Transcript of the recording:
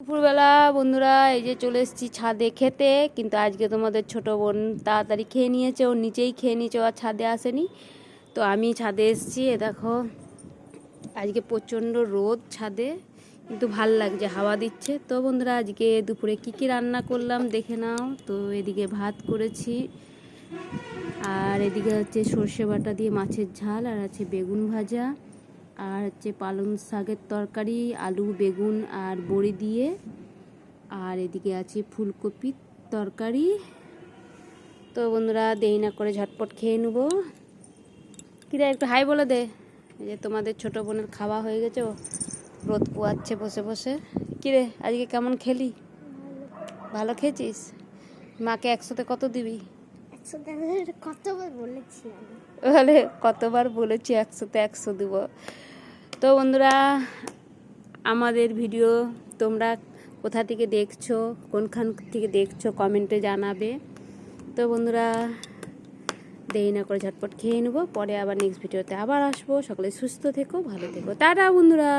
দুপুরবেলা বন্ধুরা এই যে চলে এসেছি ছাদে খেতে, কিন্তু আজকে তোমাদের ছোট বোন তাড়াতাড়ি খেয়ে নিয়েছে, ও নিচেই খেয়ে নিয়েছে, ও আর ছাদে আসেনি। তো আমি ছাদে এসেছি, এ দেখো আজকে প্রচণ্ড রোদ ছাদে, কিন্তু ভাল লাগছে, হাওয়া দিচ্ছে। তো বন্ধুরা আজকে দুপুরে কি রান্না করলাম দেখে নাও। তো এদিকে ভাত করেছি, আর এদিকে হচ্ছে সর্ষে বাটা দিয়ে মাছের ঝাল, আর আছে বেগুন ভাজা, আর হচ্ছে পালং শাকের তরকারি, আলু বেগুন আর বড়ি দিয়ে, আর এদিকে আছে ফুলকপির তরকারি। তো বন্ধুরা দেরি না করে ঝটপট খেয়ে নেবো। কিরে একটু হাই বলে দে। এই যে তোমাদের ছোট বোনের খাওয়া হয়ে গেছে, ও রোদ পোয়াচ্ছে বসে বসে। কিরে আজকে কেমন খেলি? ভালো খেয়েছিস? মাকে 100-তে কত দিবি? কতবার বলেছি আমি, বলে কতবার বলেছি 100-তে 100 দিব। তো বন্ধুরা আমাদের ভিডিও তোমরা কোথা থেকে দেখছো, কোনখান থেকে দেখছো কমেন্টে জানাবে। তো বন্ধুরা দেরি না করে ঝটপট খেয়ে নেবো, পরে আবার নেক্সট ভিডিওতে আবার আসবো। সকলে সুস্থ থেকো, ভালো থেকো, টাটা বন্ধুরা।